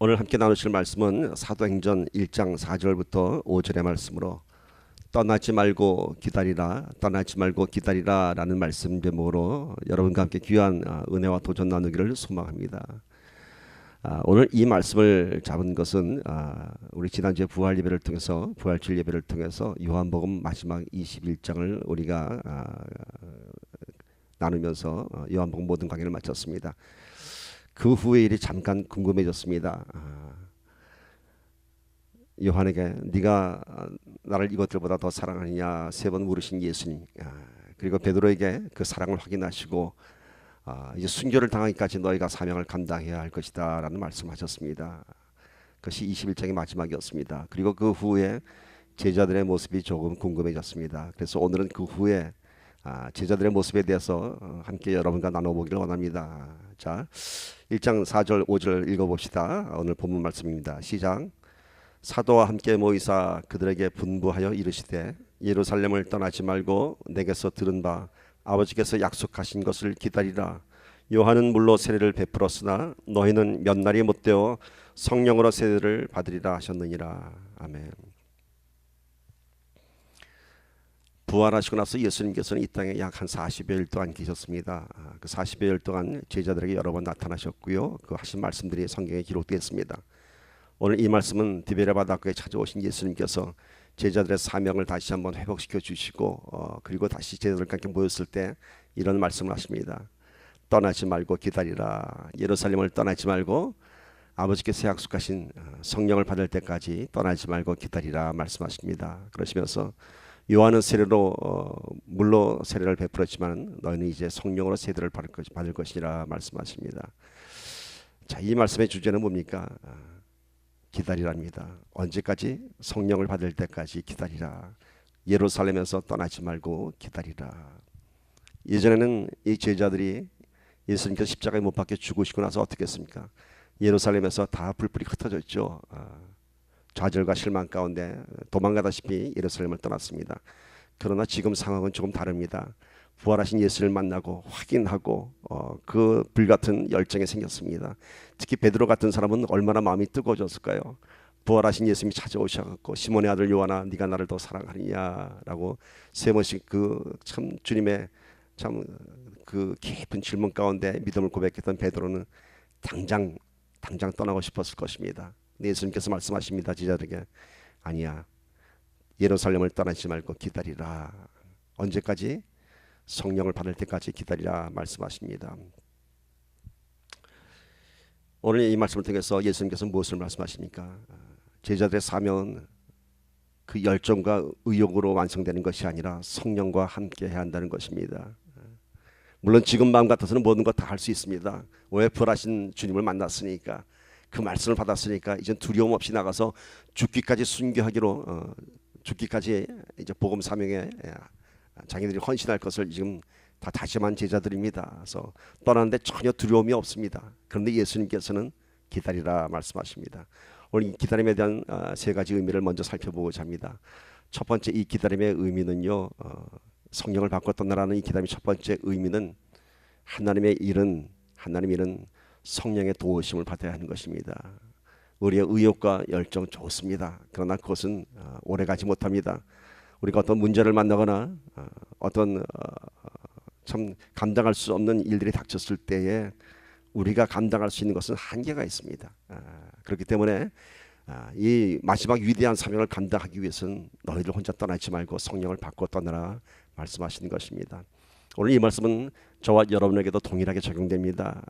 오늘 함께 나누실 말씀은 사도행전 1장 4절부터 5절의 말씀으로 떠나지 말고 기다리라, 떠나지 말고 기다리라 라는 말씀 제목으로 여러분과 함께 귀한 은혜와 도전 나누기를 소망합니다. 오늘 이 말씀을 잡은 것은 우리 지난주에 부활 예배를 통해서 부활주일 예배를 통해서 요한복음 마지막 21장을 우리가 나누면서 요한복음 모든 강의를 마쳤습니다. 그 후의 일이 잠깐 궁금해졌습니다. 요한에게 네가 나를 이것들보다 더 사랑하느냐 세 번 물으신 예수님, 그리고 베드로에게 그 사랑을 확인하시고 이제 순교를 당하기까지 너희가 사명을 감당해야 할 것이다 라는 말씀하셨습니다. 그것이 21장의 마지막이었습니다. 그리고 그 후에 제자들의 모습이 조금 궁금해졌습니다. 그래서 오늘은 그 후에 제자들의 모습에 대해서 함께 여러분과 나눠보기를 원합니다. 자, 1장 4절 5절 읽어봅시다. 오늘 본문 말씀입니다. 시작. 사도와 함께 모이사 그들에게 분부하여 이르시되 예루살렘을 떠나지 말고 내게서 들은 바 아버지께서 약속하신 것을 기다리라. 요한은 물로 세례를 베풀었으나 너희는 몇 날이 못되어 성령으로 세례를 받으리라 하셨느니라. 아멘. 부활하시고 나서 예수님께서는 이 땅에 약 한 40여일 동안 계셨습니다. 그 40여일 동안 제자들에게 여러 번 나타나셨고요. 그 하신 말씀들이 성경에 기록되어 있습니다. 오늘 이 말씀은 디베랴 바닷가에 찾아오신 예수님께서 제자들의 사명을 다시 한번 회복시켜 주시고 그리고 다시 제자들과 함께 모였을 때 이런 말씀을 하십니다. 떠나지 말고 기다리라. 예루살렘을 떠나지 말고 아버지께서 약속하신 성령을 받을 때까지 떠나지 말고 기다리라 말씀하십니다. 그러시면서 요한은 세례로 물로 세례를 베풀었지만 너희는 이제 성령으로 세례를 받을 것이라 말씀하십니다. 자, 이 말씀의 주제는 뭡니까? 기다리랍니다. 언제까지? 성령을 받을 때까지 기다리라. 예루살렘에서 떠나지 말고 기다리라. 예전에는 이 제자들이 예수님께서 십자가에 못 박혀 죽으시고 나서 어떻게 했습니까? 예루살렘에서 다 불불이 흩어졌죠. 좌절과 실망 가운데 도망가다시피 예루살렘을 떠났습니다. 그러나 지금 상황은 조금 다릅니다. 부활하신 예수를 만나고 확인하고 그 불같은 열정이 생겼습니다. 특히 베드로 같은 사람은 얼마나 마음이 뜨거워졌을까요? 부활하신 예수님이 찾아오셔서 시몬의 아들 요한아 네가 나를 더 사랑하느냐라고 세 번씩 그 참 주님의 참 그 깊은 질문 가운데 믿음을 고백했던 베드로는 당장 떠나고 싶었을 것입니다. 예수님께서 말씀하십니다. 제자들에게 아니야, 예루살렘을 떠나지 말고 기다리라. 언제까지? 성령을 받을 때까지 기다리라 말씀하십니다. 오늘 이 말씀을 통해서 예수님께서 무엇을 말씀하십니까? 제자들의 사명은 그 열정과 의욕으로 완성되는 것이 아니라 성령과 함께 해야 한다는 것입니다. 물론 지금 마음 같아서는 모든 것 다 할 수 있습니다. 왜 부활하신 주님을 만났으니까, 그 말씀을 받았으니까 이제 두려움 없이 나가서 죽기까지 순교하기로 죽기까지 이제 복음 사명에 자기들이 헌신할 것을 지금 다 다짐한 제자들입니다. 그래서 떠나는데 전혀 두려움이 없습니다. 그런데 예수님께서는 기다리라 말씀하십니다. 오늘 이 기다림에 대한 세 가지 의미를 먼저 살펴보고자 합니다. 첫 번째, 이 기다림의 의미는요, 성령을 받고 떠나라는 이 기다림의 첫 번째 의미는 하나님의 일은 성령의 도우심을 받아야 하는 것입니다. 우리의 의욕과 열정 좋습니다. 그러나 그것은 오래가지 못합니다. 우리가 어떤 문제를 만나거나 어떤 참 감당할 수 없는 일들이 닥쳤을 때에 우리가 감당할 수 있는 것은 한계가 있습니다. 그렇기 때문에 이 마지막 위대한 사명을 감당하기 위해서는 너희들 혼자 떠나지 말고 성령을 받고 떠나라 말씀하시는 것입니다. 오늘 이 말씀은 저와 여러분에게도 동일하게 적용됩니다.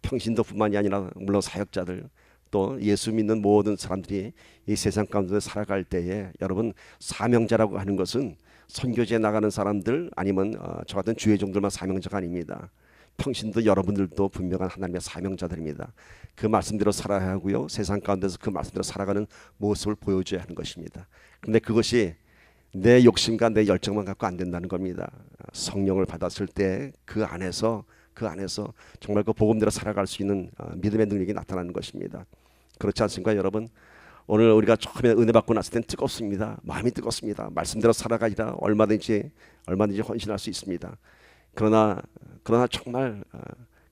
평신도뿐만이 아니라 물론 사역자들 또 예수 믿는 모든 사람들이 이 세상 가운데 살아갈 때에 여러분 사명자라고 하는 것은 선교지에 나가는 사람들 아니면 저 같은 주의 종들만 사명자가 아닙니다. 평신도 여러분들도 분명한 하나님의 사명자들입니다. 그 말씀대로 살아야 하고요. 세상 가운데서 그 말씀대로 살아가는 모습을 보여줘야 하는 것입니다. 그런데 그것이 내 욕심과 내 열정만 갖고 안 된다는 겁니다. 성령을 받았을 때 그 안에서 정말 그 복음대로 살아갈 수 있는 믿음의 능력이 나타나는 것입니다. 그렇지 않습니까, 여러분? 오늘 우리가 처음에 은혜 받고 났을 땐 뜨겁습니다. 마음이 뜨겁습니다. 말씀대로 살아가리라 얼마든지 헌신할 수 있습니다. 그러나 정말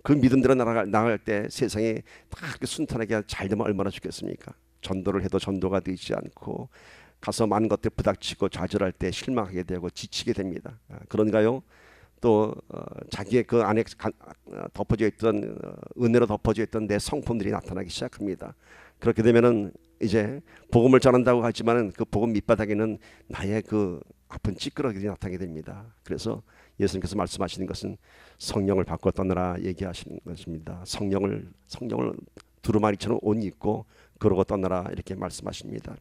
그 믿음대로 나아갈 때 세상이 다 그렇게 순탄하게 잘 되면 얼마나 좋겠습니까? 전도를 해도 전도가 되지 않고 가서 많은 것들 부닥치고 좌절할 때 실망하게 되고 지치게 됩니다. 그런가요? 또 자기의 그 안에 덮어져 있던 은혜로 덮어져 있던 내 성품들이 나타나기 시작합니다. 그렇게 되면은 이제 복음을 전한다고 하지만은 그 복음 밑바닥에는 나의 그 아픈 찌끄러기들이 나타나게 됩니다. 그래서 예수님께서 말씀하시는 것은 성령을 바꿔 떠나라 얘기하시는 것입니다. 성령을 두루마리처럼 옷 입고 그러고 떠나라 이렇게 말씀하십니다.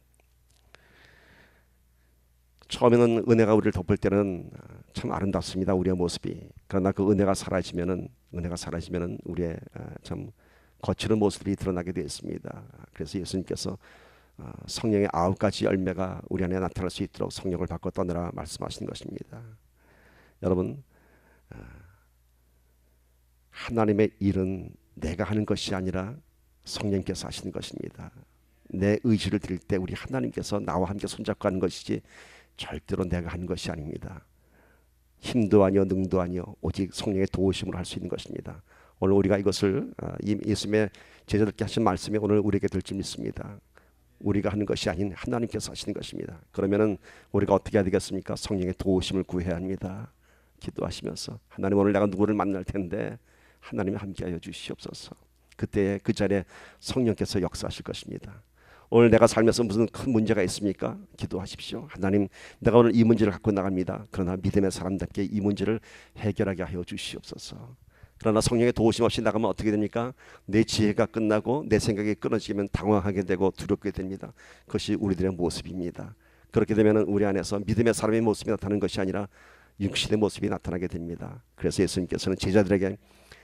처음에는 은혜가 우리를 덮을 때는 참 아름답습니다. 우리의 모습이. 그러나 그 은혜가 사라지면은 우리의 참 거칠은 모습이 드러나게 되어 있습니다. 그래서 예수님께서 성령의 9가지 열매가 우리 안에 나타날 수 있도록 성령을 바꿔 떠나라 말씀하시는 것입니다. 여러분, 하나님의 일은 내가 하는 것이 아니라 성령께서 하시는 것입니다. 내 의지를 드릴 때 우리 하나님께서 나와 함께 손잡고 하는 것이지 절대로 내가 하는 것이 아닙니다. 힘도 아니요 능도 아니요 오직 성령의 도우심으로 할 수 있는 것입니다. 오늘 우리가 이것을 예수님의 제자들께 하신 말씀이 오늘 우리에게 될 줄 믿습니다. 우리가 하는 것이 아닌 하나님께서 하시는 것입니다. 그러면은 우리가 어떻게 해야 되겠습니까? 성령의 도우심을 구해야 합니다. 기도하시면서 하나님, 오늘 내가 누구를 만날 텐데 하나님이 함께하여 주시옵소서. 그때 그 자리에 성령께서 역사하실 것입니다. 오늘 내가 살면서 무슨 큰 문제가 있습니까? 기도하십시오. 하나님, 내가 오늘 이 문제를 갖고 나갑니다. 그러나 믿음의 사람답게 이 문제를 해결하게 하여 주시옵소서. 그러나 성령의 도우심 없이 나가면 어떻게 됩니까? 내 지혜가 끝나고 내 생각이 끊어지면 당황하게 되고 두렵게 됩니다. 그것이 우리들의 모습입니다. 그렇게 되면 우리 안에서 믿음의 사람의 모습이 나타나는 것이 아니라 육신의 모습이 나타나게 됩니다. 그래서 예수님께서는 제자들에게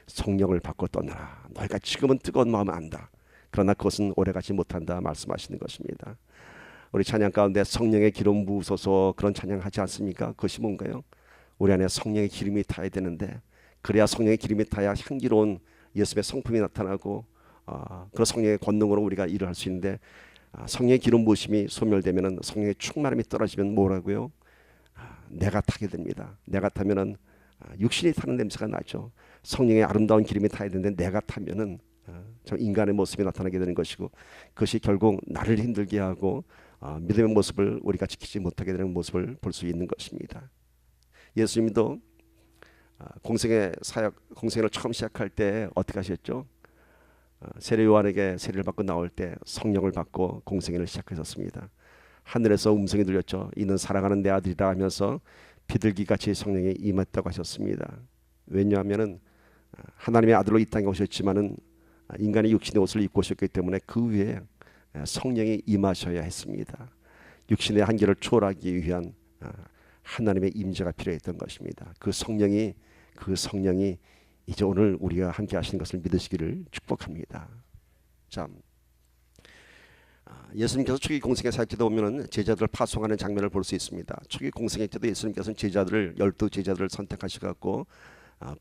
성령을 바꿔 떠나라. 너희가 지금은 뜨거운 마음을 안다. 그러나 그것은 오래가지 못한다 말씀하시는 것입니다. 우리 찬양 가운데 성령의 기름 부으소서 그런 찬양하지 않습니까? 그것이 뭔가요? 우리 안에 성령의 기름이 타야 되는데, 그래야 성령의 기름이 타야 향기로운 예수의 성품이 나타나고 그런 성령의 권능으로 우리가 일을 할 수 있는데, 성령의 기름 부으심이 소멸되면, 성령의 충만함이 떨어지면 뭐라고요? 내가 타게 됩니다. 내가 타면은 육신이 타는 냄새가 나죠. 성령의 아름다운 기름이 타야 되는데 내가 타면은 참 인간의 모습이 나타나게 되는 것이고, 그것이 결국 나를 힘들게 하고 믿음의 모습을 우리가 지키지 못하게 되는 모습을 볼 수 있는 것입니다. 예수님도 공생의 사역, 공생을 처음 시작할 때 어떻게 하셨죠? 세례 요한에게 세례를 받고 나올 때 성령을 받고 공생애를 시작하셨습니다. 하늘에서 음성이 들렸죠. 이는 사랑하는 내 아들이라 하면서 비둘기같이 성령이 임했다고 하셨습니다. 왜냐하면은 하나님의 아들로 이 땅에 오셨지만은 인간의 육신의 옷을 입고 오셨기 때문에 그 위에 성령이 임하셔야 했습니다. 육신의 한계를 초월하기 위한 하나님의 임재가 필요했던 것입니다. 그 성령이 이제 오늘 우리가 함께 하시는 것을 믿으시기를 축복합니다. 자, 예수님께서 초기 공생의 사역 때도 보면은 제자들을 파송하는 장면을 볼 수 있습니다. 초기 공생의 때도 예수님께서는 제자들을 12제자들을 선택하셔갖고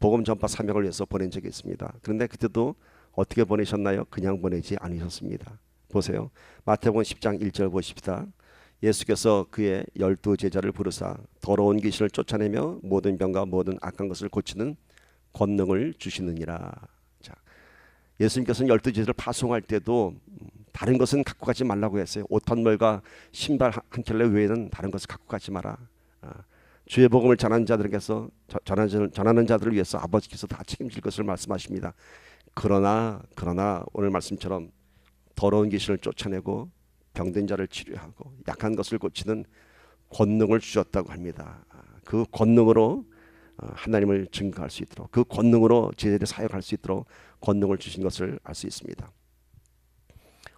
복음 전파 사명을 위해서 보낸 적이 있습니다. 그런데 그때도 어떻게 보내셨나요? 그냥 보내지 않으셨습니다. 보세요. 마태복음 10장 1절 보십시다. 예수께서 그의 12제자를 부르사 더러운 귀신을 쫓아내며 모든 병과 모든 악한 것을 고치는 권능을 주시느니라. 자, 예수님께서는 12제자를 파송할 때도 다른 것은 갖고 가지 말라고 했어요. 옷 한 벌과 신발 한 켤레 외에는 다른 것을 갖고 가지 마라. 주의 복음을 전하는 자들을 위해서 아버지께서 다 책임질 것을 말씀하십니다. 그러나 오늘 말씀처럼 더러운 귀신을 쫓아내고 병든 자를 치료하고 약한 것을 고치는 권능을 주셨다고 합니다. 그 권능으로 하나님을 증거할 수 있도록, 그 권능으로 제자들이 사역할 수 있도록 권능을 주신 것을 알 수 있습니다.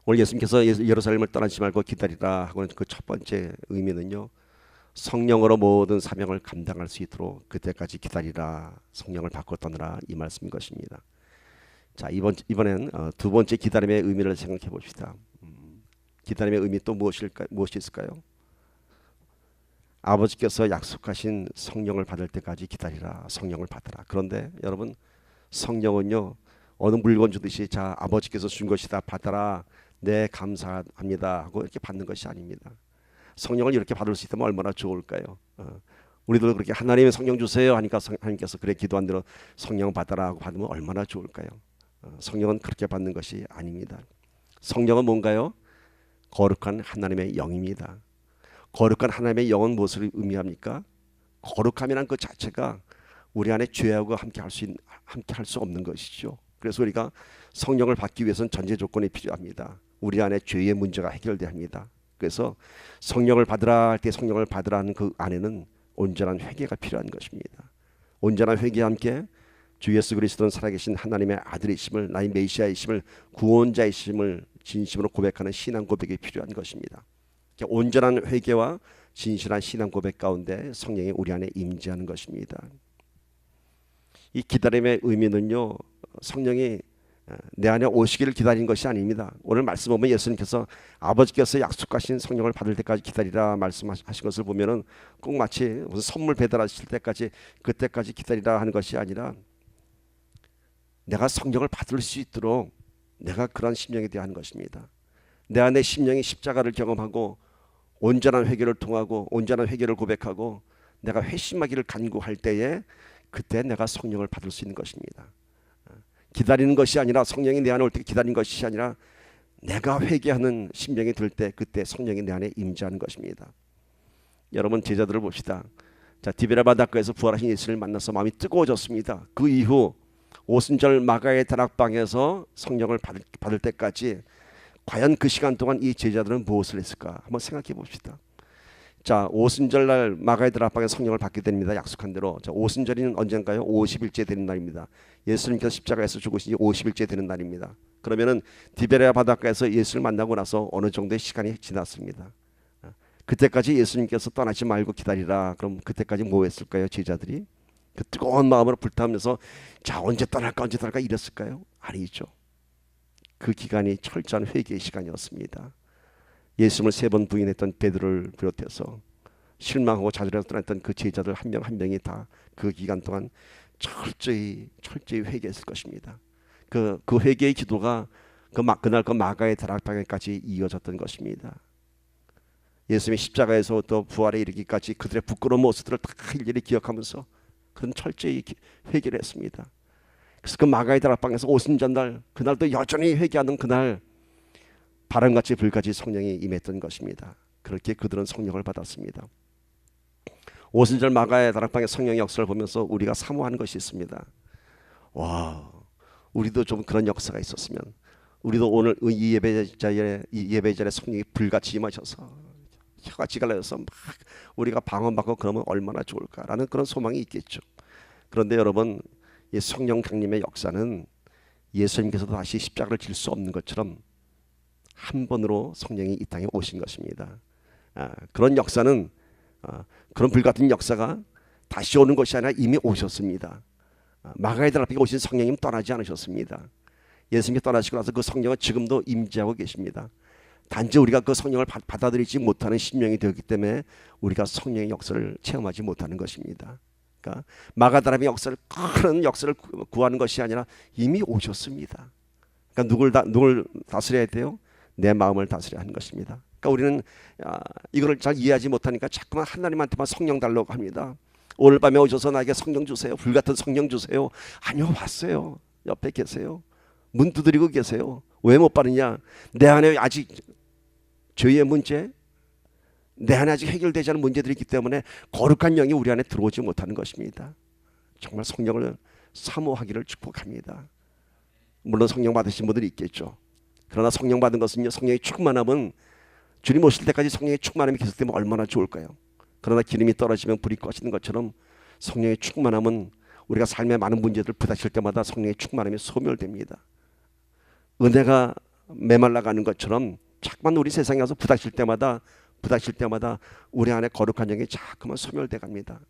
오늘 예수님께서 예루살렘을 떠나지 말고 기다리라 하고는 그 첫 번째 의미는요, 성령으로 모든 사명을 감당할 수 있도록 그때까지 기다리라, 성령을 바꿔 떠나라, 이 말씀인 것입니다. 자, 이번엔 두 번째 기다림의 의미를 생각해 봅시다. 기다림의 의미 또 무엇이 있을까요? 아버지께서 약속하신 성령을 받을 때까지 기다리라, 성령을 받으라. 그런데 여러분, 성령은요, 어느 물건 주듯이 자, 아버지께서 준 것이다, 받아라, 네 감사합니다 하고 이렇게 받는 것이 아닙니다. 성령을 이렇게 받을 수 있다면 얼마나 좋을까요? 우리도 그렇게 하나님의 성령 주세요 하니까 하나님께서 그래 기도한 대로 성령 받아라 하고 받으면 얼마나 좋을까요? 성령은 그렇게 받는 것이 아닙니다. 성령은 뭔가요? 거룩한 하나님의 영입니다. 거룩한 하나님의 영은 무엇을 의미합니까? 거룩함이란 그 자체가 우리 안에 죄하고 함께 할 수 없는 것이죠. 그래서 우리가 성령을 받기 위해서는 전제 조건이 필요합니다. 우리 안에 죄의 문제가 해결돼야 합니다. 그래서 성령을 받으라 할 때 성령을 받으라 하는 그 안에는 온전한 회개가 필요한 것입니다. 온전한 회개와 함께 주 예수 그리스도는 살아계신 하나님의 아들이심을, 나의 메시아이심을, 구원자이심을 진심으로 고백하는 신앙 고백이 필요한 것입니다. 온전한 회개와 진실한 신앙 고백 가운데 성령이 우리 안에 임재하는 것입니다. 이 기다림의 의미는요, 성령이 내 안에 오시기를 기다리는 것이 아닙니다. 오늘 말씀 보면 예수님께서 아버지께서 약속하신 성령을 받을 때까지 기다리라 말씀하신 것을 보면은 꼭 마치 무슨 선물 배달하실 때까지 그때까지 기다리라 하는 것이 아니라 내가 성령을 받을 수 있도록 내가 그런 심령이 되어야 하는 것입니다. 내 안에 심령이 십자가를 경험하고 온전한 회개를 통하고 온전한 회개를 고백하고 내가 회심하기를 간구할 때에 그때 내가 성령을 받을 수 있는 것입니다. 기다리는 것이 아니라 성령이 내 안에 올 때 기다리는 것이 아니라 내가 회개하는 심령이 들 때 그때 성령이 내 안에 임재하는 것입니다. 여러분 제자들을 봅시다. 자, 디베라 바닷가에서 부활하신 예수를 만나서 마음이 뜨거워졌습니다. 그 이후 오순절 마가의 다락방에서 성령을 받을 때까지 과연 그 시간 동안 이 제자들은 무엇을 했을까? 한번 생각해 봅시다. 자, 오순절날 마가의 다락방에서 성령을 받게 됩니다. 약속한 대로. 자, 오순절이 언젠가요? 50일째 되는 날입니다. 예수님께서 십자가에서 죽으신 지 50일째 되는 날입니다. 그러면은 디베랴 바닷가에서 예수를 만나고 나서 어느 정도의 시간이 지났습니다. 그때까지 예수님께서 떠나지 말고 기다리라. 그럼 그때까지 뭐 했을까요? 제자들이 그 뜨거운 마음으로 불타면서 자, 언제 떠날까 이랬을까요? 아니죠. 그 기간이 철저한 회개의 시간이었습니다. 예수님을 3번 부인했던 베드로를 비롯해서 실망하고 좌절해서 떠났던 그 제자들 한 명 한 명이 다 그 기간 동안 철저히 회개했을 것입니다. 그 회개의 기도가 그날 그 마가의 다락방에까지 이어졌던 것입니다. 예수님의 십자가에서 또 부활에 이르기까지 그들의 부끄러운 모습들을 다 일일이 기억하면서 그런 철저히 회개를 했습니다. 그래서 그 마가의 다락방에서 오순절날 그날도 여전히 회개하는 그날 바람같이 불같이 성령이 임했던 것입니다. 그렇게 그들은 성령을 받았습니다. 오순절 마가의 다락방의 성령의 역사를 보면서 우리가 사모하는 것이 있습니다. 와, 우리도 좀 그런 역사가 있었으면, 우리도 오늘 이 예배자의 성령이 불같이 임하셔서 혀가 지갈라져서 막 우리가 방언받고 그러면 얼마나 좋을까라는 그런 소망이 있겠죠. 그런데 여러분, 이 성령 강림의 역사는 예수님께서도 다시 십자가를 질 수 없는 것처럼 한 번으로 성령이 이 땅에 오신 것입니다. 그런 역사는 그런 불같은 역사가 다시 오는 것이 아니라 이미 오셨습니다. 마가의 다락방에 오신 성령님 떠나지 않으셨습니다. 예수님이 떠나시고 나서 그 성령은 지금도 임재하고 계십니다. 단지 우리가 그 성령을 받아들이지 못하는 심령이 되었기 때문에 우리가 성령의 역사를 체험하지 못하는 것입니다. 그러니까 마가 다락방의 역사를, 큰 역사를 구하는 것이 아니라 이미 오셨습니다. 그러니까 누굴 다스려야 돼요? 내 마음을 다스려야 하는 것입니다. 그러니까 우리는 이거를 잘 이해하지 못하니까 자꾸만 하나님한테만 성령 달라고 합니다. 오늘 밤에 오셔서 나에게 성령 주세요. 불같은 성령 주세요. 아니요, 왔어요. 옆에 계세요. 문 두드리고 계세요. 왜 못 받느냐? 내 안에 아직 죄의 문제, 내 안에 아직 해결되지 않은 문제들이 있기 때문에 거룩한 영이 우리 안에 들어오지 못하는 것입니다. 정말 성령을 사모하기를 축복합니다. 물론 성령 받으신 분들이 있겠죠. 그러나 성령 받은 것은요, 성령의 충만함은 주님 오실 때까지 성령의 충만함이 계속되면 얼마나 좋을까요? 그러나 기름이 떨어지면 불이 꺼지는 것처럼 성령의 충만함은 우리가 삶의 많은 문제들을 부닥칠 때마다 성령의 충만함이 소멸됩니다. 은혜가 메말라가는 것처럼 자꾸만 우리 세상에 와서 부닥칠 때마다 우리 안에 거룩한 영이 자꾸만 소멸돼 갑니다.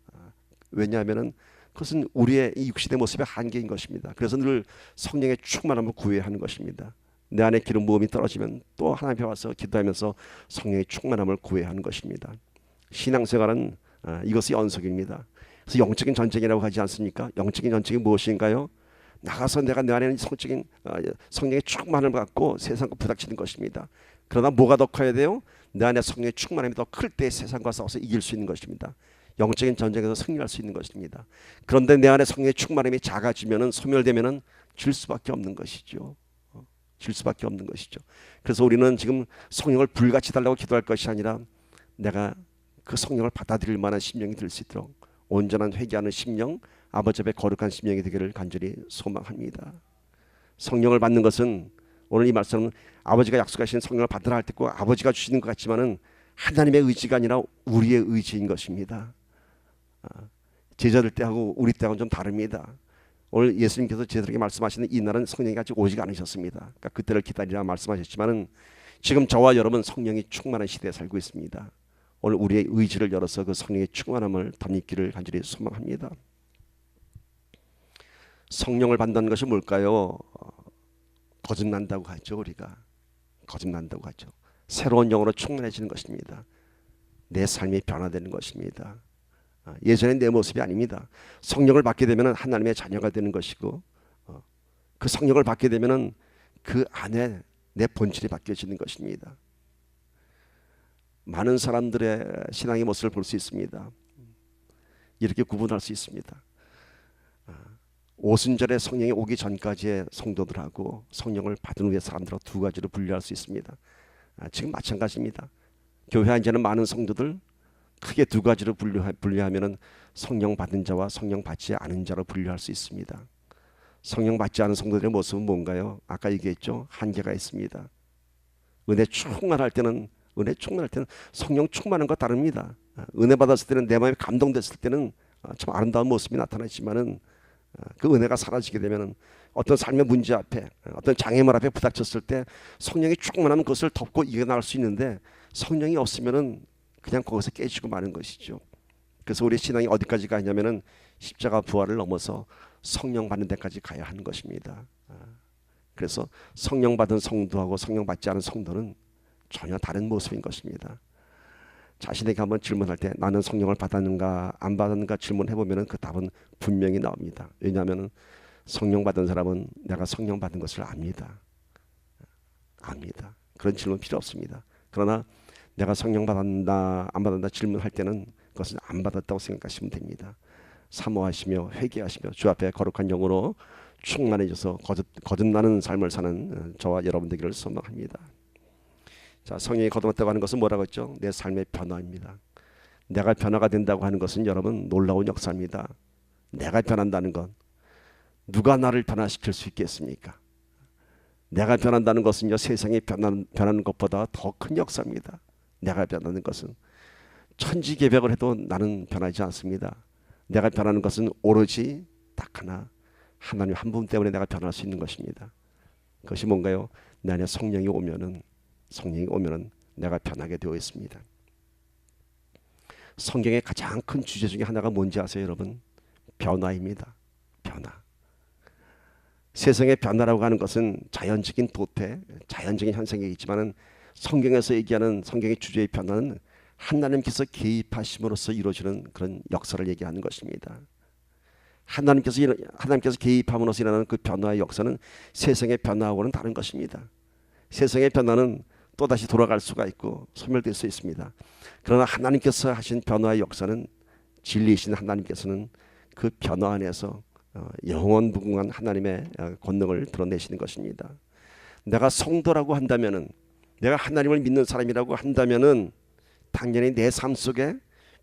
왜냐하면 그것은 우리의 이 육신의 모습의 한계인 것입니다. 그래서 늘 성령의 충만함을 구해야 하는 것입니다. 내 안에 기름 부음이 떨어지면 또 하나님 앞에 와서 기도하면서 성령의 충만함을 구해야 하는 것입니다. 신앙생활은 이것이 연속입니다. 그래서 영적인 전쟁이라고 하지 않습니까? 영적인 전쟁이 무엇인가요? 나가서 내가 내 안에 성령의 충만함을 갖고 세상과 부닥치는 것입니다. 그러나 뭐가 더 커야 돼요? 내 안에 성령의 충만함이 더 클 때 세상과 싸워서 이길 수 있는 것입니다. 영적인 전쟁에서 승리할 수 있는 것입니다. 그런데 내 안에 성령의 충만함이 작아지면은 소멸되면은 질 수밖에 없는 것이죠. 질 수밖에 없는 것이죠. 그래서 우리는 지금 성령을 불같이 달라고 기도할 것이 아니라 내가 그 성령을 받아들일 만한 심령이 될 수 있도록 온전한 회개하는 심령, 아버지 앞에 거룩한 심령이 되기를 간절히 소망합니다. 성령을 받는 것은 오늘 이 말씀은 아버지가 약속하신 성령을 받으라 할 때 꼭 아버지가 주시는 것 같지만은 하나님의 의지가 아니라 우리의 의지인 것입니다. 제자들 때하고 우리 때하고는 좀 다릅니다. 오늘 예수님께서 제자들에게 말씀하시는 이 날은 성령이 아직 오지 않으셨습니다. 그러니까 그때를 기다리라 말씀하셨지만은 지금 저와 여러분 성령이 충만한 시대에 살고 있습니다. 오늘 우리의 의지를 열어서 그 성령의 충만함을 덧입기를 간절히 소망합니다. 성령을 받는 것이 뭘까요? 거듭난다고 하죠. 우리가 거듭난다고 하죠. 새로운 영으로 충만해지는 것입니다. 내 삶이 변화되는 것입니다. 예전의 내 모습이 아닙니다. 성령을 받게 되면 하나님의 자녀가 되는 것이고 그 성령을 받게 되면 그 안에 내 본질이 바뀌어지는 것입니다. 많은 사람들의 신앙의 모습을 볼 수 있습니다. 이렇게 구분할 수 있습니다. 오순절에 성령이 오기 전까지의 성도들하고 성령을 받은 후의 사람들하고 두 가지로 분류할 수 있습니다. 지금 마찬가지입니다. 교회 앉아있는 많은 성도들 크게 두 가지로 분류하면은 성령 받은 자와 성령 받지 않은 자로 분류할 수 있습니다. 성령 받지 않은 성도들의 모습은 뭔가요? 아까 얘기했죠. 한계가 있습니다. 은혜 충만할 때는 성령 충만한 것 다릅니다. 은혜 받았을 때는 내 마음이 감동됐을 때는 참 아름다운 모습이 나타나지만은 그 은혜가 사라지게 되면 어떤 삶의 문제 앞에 어떤 장애물 앞에 부닥쳤을 때 성령이 충만하면 그것을 덮고 이겨나갈 수 있는데 성령이 없으면은 그냥 거기서 깨지고 마는 것이죠. 그래서 우리 신앙이 어디까지 가냐면은 십자가 부활을 넘어서 성령 받는 데까지 가야 하는 것입니다. 그래서 성령 받은 성도하고 성령 받지 않은 성도는 전혀 다른 모습인 것입니다. 자신에게 한번 질문할 때 나는 성령을 받았는가 안 받았는가 질문해보면 그 답은 분명히 나옵니다. 왜냐하면 성령 받은 사람은 내가 성령 받은 것을 압니다. 그런 질문 필요 없습니다. 그러나 내가 성령 받았나 안 받았나 질문할 때는 그것은 안 받았다고 생각하시면 됩니다. 사모하시며 회개하시며 주 앞에 거룩한 영으로 충만해져서 거듭나는 삶을 사는 저와 여러분 되기를 소망합니다. 자, 성령이 거듭났다고 하는 것은 뭐라고 했죠? 내 삶의 변화입니다. 내가 변화가 된다고 하는 것은 여러분 놀라운 역사입니다. 내가 변한다는 것 누가 나를 변화시킬 수 있겠습니까? 내가 변한다는 것은요 세상이 변하는 것보다 더 큰 역사입니다. 내가 변하는 것은 천지개벽을 해도 나는 변하지 않습니다. 내가 변하는 것은 오로지 딱 하나 하나님 한 분 때문에 내가 변할 수 있는 것입니다. 그것이 뭔가요? 내 안에 성령이 오면은 내가 변하게 되어 있습니다. 성경의 가장 큰 주제 중에 하나가 뭔지 아세요, 여러분? 변화입니다. 변화. 세상의 변화라고 하는 것은 자연적인 도태, 자연적인 현상이 있지만은 성경에서 얘기하는 성경의 주제의 변화는 하나님께서 개입하심으로써 이루어지는 그런 역사를 얘기하는 것입니다. 하나님께서 개입함으로써 일어나는 그 변화의 역사는 세상의 변화하고는 다른 것입니다. 세상의 변화는 또다시 돌아갈 수가 있고 소멸될 수 있습니다. 그러나 하나님께서 하신 변화의 역사는 진리이신 하나님께서는 그 변화 안에서 영원무궁한 하나님의 권능을 드러내시는 것입니다. 내가 성도라고 한다면은 내가 하나님을 믿는 사람이라고 한다면은 당연히 내 삶 속에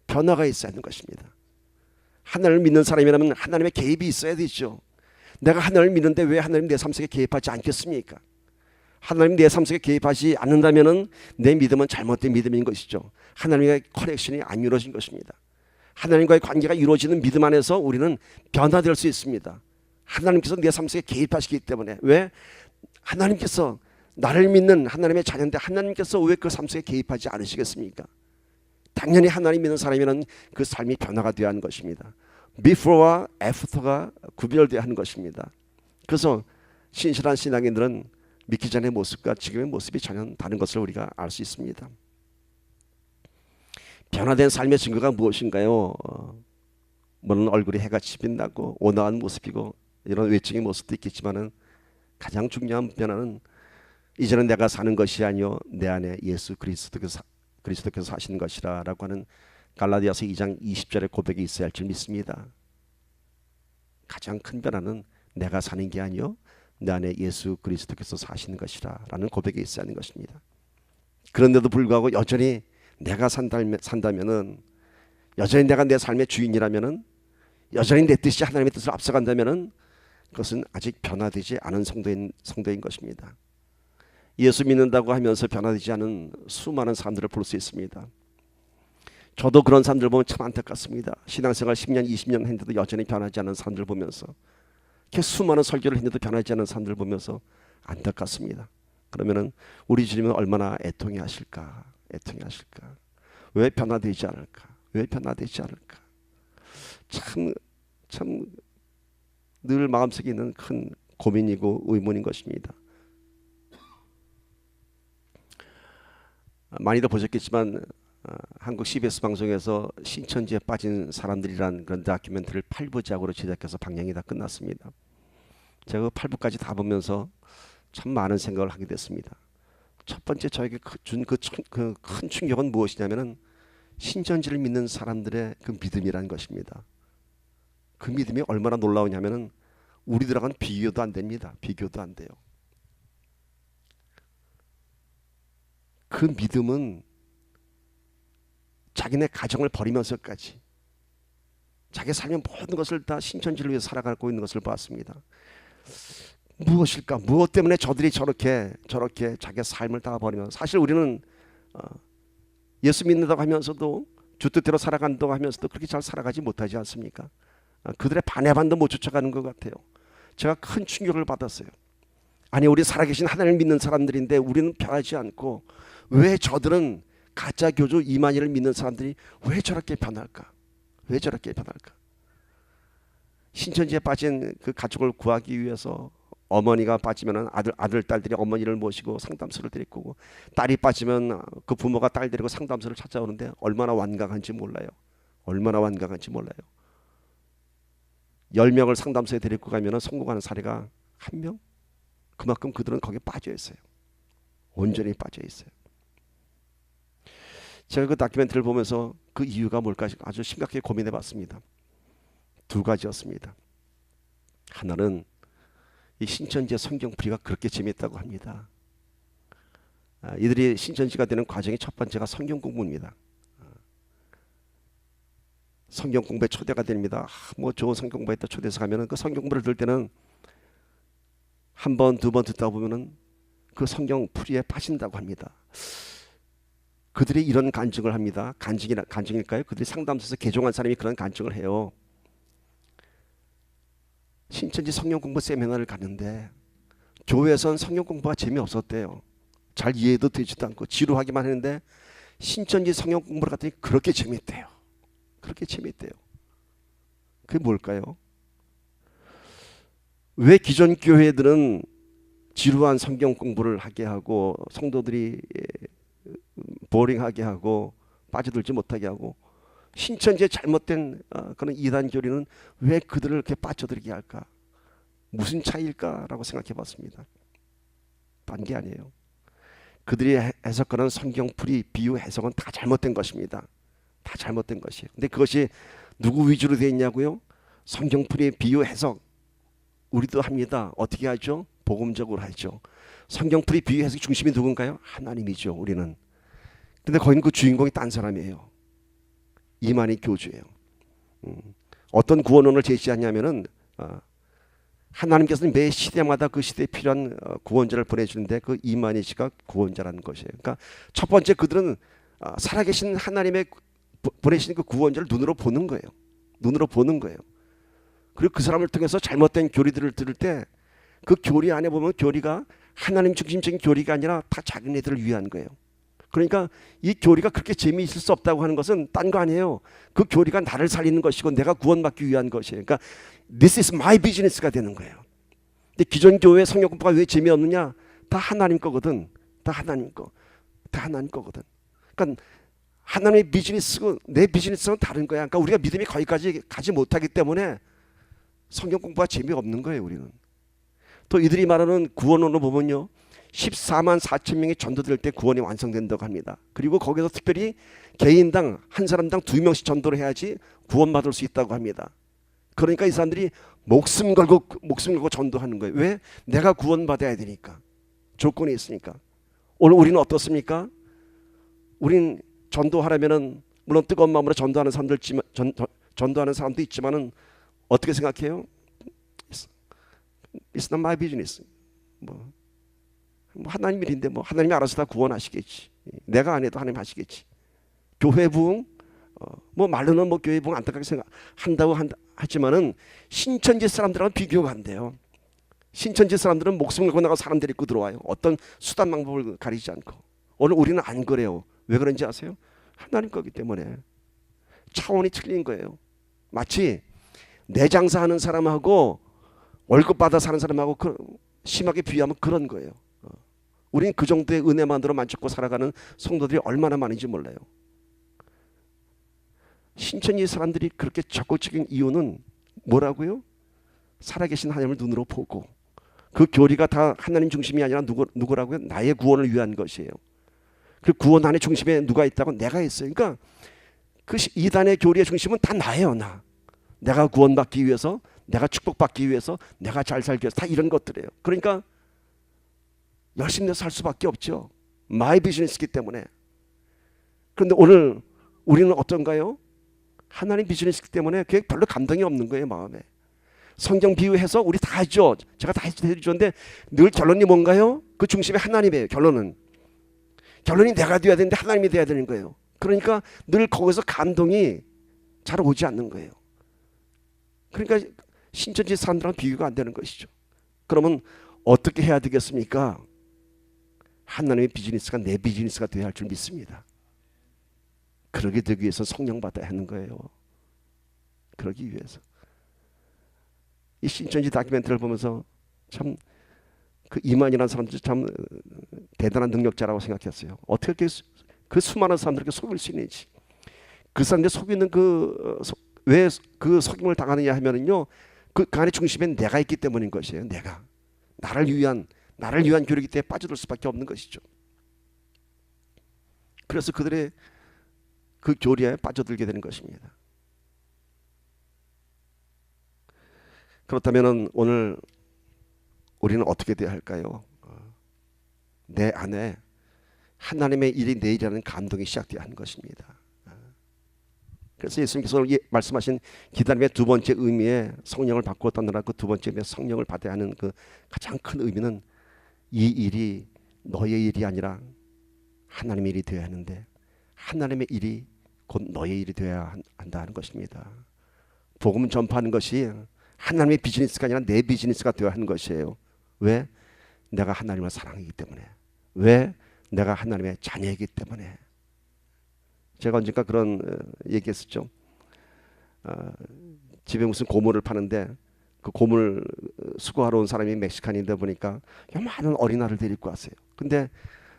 변화가 있어야 하는 것입니다. 하나님을 믿는 사람이라면 하나님의 개입이 있어야 되죠. 내가 하나님을 믿는데 왜 하나님 내 삶 속에 개입하지 않겠습니까? 하나님 내 삶 속에 개입하지 않는다면은 내 믿음은 잘못된 믿음인 것이죠. 하나님과의 커넥션이 안 이루어진 것입니다. 하나님과의 관계가 이루어지는 믿음 안에서 우리는 변화될 수 있습니다. 하나님께서 내 삶 속에 개입하시기 때문에. 왜? 하나님께서 나를 믿는 하나님의 자녀인데 하나님께서 왜 그 삶 속에 개입하지 않으시겠습니까? 당연히 하나님 믿는 사람이라는 그 삶이 변화가 되어야 하는 것입니다. before와 after가 구별되어야 하는 것입니다. 그래서 신실한 신앙인들은 믿기 전의 모습과 지금의 모습이 전혀 다른 것을 우리가 알 수 있습니다. 변화된 삶의 증거가 무엇인가요? 물론 얼굴이 해같이 빛나고 온화한 모습이고 이런 외적인 모습도 있겠지만은 가장 중요한 변화는 이제는 내가 사는 것이 아니요 내 안에 예수 그리스도께서 사시는 것이라고 하는 갈라디아서 2장 20절의 고백이 있어야 할 줄 믿습니다. 가장 큰 변화는 내가 사는 게 아니요 내 안에 예수 그리스도께서 사시는 것이라 라는 고백이 있어야 하는 것입니다. 그런데도 불구하고 여전히 내가 산다면은, 여전히 내가 내 삶의 주인이라면은, 여전히 내 뜻이 하나님의 뜻을 앞서간다면은 그것은 아직 변화되지 않은 성도인 것입니다. 예수 믿는다고 하면서 변화되지 않은 수많은 사람들을 볼 수 있습니다. 저도 그런 사람들 보면 참 안타깝습니다. 신앙생활 10년 20년 했는데도 여전히 변하지 않은 사람들 보면서, 이렇게 수많은 설교를 했는데도 변하지 않은 사람들 보면서 안타깝습니다. 그러면은 우리 주님은 얼마나 애통해 하실까? 왜 변화되지 않을까? 참 늘 마음속에 있는 큰 고민이고 의문인 것입니다. 많이들 보셨겠지만 한국 CBS 방송에서 신천지에 빠진 사람들이란 그런 다큐멘터리를 8부작으로 제작해서 방영이 다 끝났습니다. 제가 8부까지 다 보면서 참 많은 생각을 하게 됐습니다. 첫 번째 저에게 준 그 큰 충격은 무엇이냐면은 신천지를 믿는 사람들의 그 믿음이라는 것입니다. 그 믿음이 얼마나 놀라우냐면은 우리들하고는 비교도 안 됩니다. 비교도 안 돼요. 그 믿음은 자기네 가정을 버리면서까지 자기 삶의 모든 것을 다 신천지를 위해 살아가고 있는 것을 봤습니다. 무엇일까? 무엇 때문에 저들이 저렇게 자기 삶을 다 버리면서, 사실 우리는 예수 믿는다고 하면서도 주 뜻대로 살아간다고 하면서도 그렇게 잘 살아가지 못하지 않습니까? 그들의 반의 반도 못 쫓아가는 것 같아요. 제가 큰 충격을 받았어요. 아니, 우리 살아계신 하나님을 믿는 사람들인데 우리는 변하지 않고 왜 저들은 가짜 교주 이만희를 믿는 사람들이 왜 저렇게 변할까? 신천지에 빠진 그 가족을 구하기 위해서 어머니가 빠지면 아들 딸들이 어머니를 모시고 상담소를 데리고, 딸이 빠지면 그 부모가 딸 데리고 상담소를 찾아오는데 얼마나 완강한지 몰라요. 10명을 상담소에 데리고 가면 성공하는 사례가 1명? 그만큼 그들은 거기에 빠져 있어요. 온전히 빠져 있어요. 제가 그 다큐멘터리를 보면서 그 이유가 뭘까 아주 심각하게 고민해 봤습니다. 두 가지였습니다. 하나는 이 신천지의 성경풀이가 그렇게 재미있다고 합니다. 이들이 신천지가 되는 과정의 첫 번째가 성경 공부입니다. 성경 공부에 초대가 됩니다. 뭐 좋은 성경 공부했다 초대해서 가면은 그 성경 공부를 들을 때는 한 번, 두 번 듣다 보면은 그 성경 풀이에 빠진다고 합니다. 그들이 이런 간증을 합니다. 간증일까요? 그들이 상담소에서 개종한 사람이 그런 간증을 해요. 신천지 성경 공부 세미나를 갔는데 교회에서는 성경 공부가 재미없었대요. 잘 이해도 되지도 않고 지루하기만 했는데 신천지 성경 공부를 갔더니 그렇게 재미있대요. 그게 뭘까요? 왜 기존 교회들은 지루한 성경 공부를 하게 하고 성도들이 보링하게 하고 빠져들지 못하게 하고, 신천지의 잘못된 그런 이단 교리는 왜 그들을 이렇게 빠져들게 할까? 무슨 차이일까라고 생각해 봤습니다. 딴 게 아니에요. 그들이 해석하는 성경풀이 비유 해석은 다 잘못된 것입니다. 다 잘못된 것이에요. 근데 그것이 누구 위주로 되어 있냐고요? 성경풀이 비유 해석 우리도 합니다. 어떻게 하죠? 복음적으로 하죠. 성경풀이 비유 해석 중심이 누군가요? 하나님이죠. 우리는. 근데 거기는 그 주인공이 딴 사람이에요. 이만희 교주예요. 어떤 구원론을 제시하냐면은 하나님께서는 매 시대마다 그 시대에 필요한 구원자를 보내주는데 그 이만희 씨가 구원자라는 것이에요. 그러니까 첫 번째 그들은 살아계신 하나님의 보내신 그 구원자를 눈으로 보는 거예요. 그리고 그 사람을 통해서 잘못된 교리들을 들을 때 그 교리 안에 보면 교리가 하나님 중심적인 교리가 아니라 다 자기네들을 위한 거예요. 그러니까 이 교리가 그렇게 재미있을 수 없다고 하는 것은 딴 거 아니에요. 그 교리가 나를 살리는 것이고 내가 구원받기 위한 것이에요. 그러니까 This is my business가 되는 거예요. 근데 기존 교회 성경 공부가 왜 재미없느냐? 다 하나님 거거든. 다 하나님 거거든. 그러니까 하나님의 비즈니스고 내 비즈니스는 다른 거야. 그러니까 우리가 믿음이 거기까지 가지 못하기 때문에 성경 공부가 재미없는 거예요. 우리는. 또 이들이 말하는 구원론을 보면요, 14만 4천 명이 전도될 때 구원이 완성된다고 합니다. 그리고 거기서 특별히 개인당 한 사람당 2명씩 전도를 해야지 구원받을 수 있다고 합니다. 그러니까 이 사람들이 목숨 걸고 전도하는 거예요. 왜? 내가 구원받아야 되니까. 조건이 있으니까. 오늘 우리는 어떻습니까? 우린 전도하려면은 물론 뜨거운 마음으로 전도하는 사람도 있지만은 어떻게 생각해요? It's not my business. 뭐 하나님 일인데 뭐 하나님이 알아서 다 구원하시겠지. 내가 안 해도 하나님 하시겠지. 교회 부흥 뭐 말로는 뭐 교회 부흥 안타깝게 생각한다고 하지만은 신천지 사람들하고 비교가 안 돼요. 신천지 사람들은 목숨을 걸고 나가 사람들이 입고 들어와요. 어떤 수단 방법을 가리지 않고. 오늘 우리는 안 그래요. 왜 그런지 아세요? 하나님 거기 때문에. 차원이 틀린 거예요. 마치 내 장사하는 사람하고 월급 받아 사는 사람하고 심하게 비유하면 그런 거예요. 우리는 그 정도의 은혜만으로 만족고 살아가는 성도들이 얼마나 많은지 몰라요. 신천지 사람들이 그렇게 적극적인 이유는 뭐라고요? 살아계신 하나님을 눈으로 보고 그 교리가 다 하나님 중심이 아니라 누구라고요? 나의 구원을 위한 것이에요. 그 구원 안에 중심에 누가 있다고? 내가 있어요. 그러니까 그 이단의 교리의 중심은 다 나예요. 내가 구원받기 위해서, 내가 축복받기 위해서, 내가 잘 살기 위해서 다 이런 것들이에요. 그러니까 열심히 살 수밖에 없죠. 마이 비즈니스이기 때문에. 그런데 오늘 우리는 어떤가요? 하나님 비즈니스이기 때문에 그게 별로 감동이 없는 거예요. 마음에. 성경 비유해서 우리 다 하죠. 제가 다 해주는데 늘 결론이 뭔가요? 그 중심에 하나님이에요. 결론이 내가 돼야 되는데 하나님이 돼야 되는 거예요. 그러니까 늘 거기서 감동이 잘 오지 않는 거예요. 그러니까 신천지 사람들랑 비교가 안 되는 것이죠. 그러면 어떻게 해야 되겠습니까? 하나님의 비즈니스가 내 비즈니스가 되어야 할 줄 믿습니다. 그러게 되기 위해서 성령 받아야 하는 거예요. 그러기 위해서. 이 신천지 다큐멘터리를 보면서 참 그 이만이라는 사람들 참 대단한 능력자라고 생각했어요. 어떻게 그 수많은 사람들에게 속일 수 있는지. 그 사람들 속이는 왜 그 속임을 당하느냐 하면은요, 그 안의 중심에 내가 있기 때문인 것이에요. 내가 나를 위한 교리이기 때문에 빠져들 수밖에 없는 것이죠. 그래서 그들의 그 교리에 빠져들게 되는 것입니다. 그렇다면 오늘 우리는 어떻게 돼야 할까요? 내 안에 하나님의 일이 내 일이라는 감동이 시작되어야 하는 것입니다. 그래서 예수님께서 말씀하신 기다림의 두 번째 의미에 성령을 받고 떠나라 그 두 번째 의미에 성령을 받아야 하는 그 가장 큰 의미는 이 일이 너의 일이 아니라 하나님의 일이 되어야 하는데 하나님의 일이 곧 너의 일이 되어야 한다는 것입니다. 복음 전파하는 것이 하나님의 비즈니스가 아니라 내 비즈니스가 되어야 하는 것이에요. 왜? 내가 하나님을 사랑하기 때문에. 왜? 내가 하나님의 자녀이기 때문에. 제가 언젠가 그런 얘기했었죠. 집에 무슨 고물을 파는데 그 고물 수거하러 온 사람이 멕시칸인데 보니까 많은 어린아이를 데리고 왔어요. 근데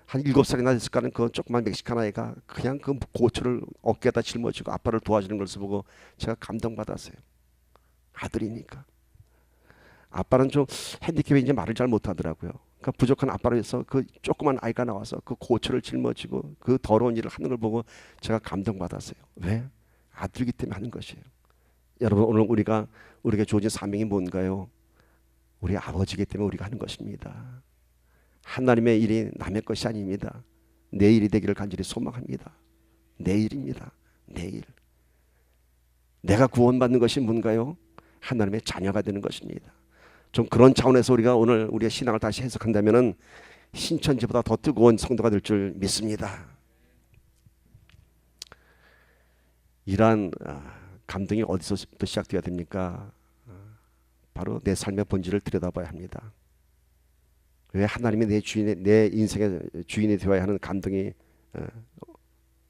한 7살이나 됐을까는 그 조그만 멕시칸 아이가 그냥 그 고초를 어깨에다 짊어지고 아빠를 도와주는 것을 보고 제가 감동받았어요. 아들이니까. 아빠는 좀 핸디캡인지 말을 잘 못하더라고요. 그러니까 부족한 아빠를 위해서 그 조그만 아이가 나와서 그 고초를 짊어지고 그 더러운 일을 하는 걸 보고 제가 감동받았어요. 왜? 아들이기 때문에 하는 것이에요. 여러분 오늘 우리에게 주어진 사명이 뭔가요? 우리 아버지이기 때문에 우리가 하는 것입니다. 하나님의 일이 남의 것이 아닙니다. 내 일이 되기를 간절히 소망합니다. 내 일입니다. 내 일. 내가 구원받는 것이 뭔가요? 하나님의 자녀가 되는 것입니다. 좀 그런 차원에서 우리가 오늘 우리의 신앙을 다시 해석한다면은 신천지보다 더 뜨거운 성도가 될 줄 믿습니다. 이러한 감동이 어디서부터 시작되어야 됩니까? 바로 내 삶의 본질을 들여다봐야 합니다. 왜 하나님이 내 인생의 주인이 되어야 하는 감동이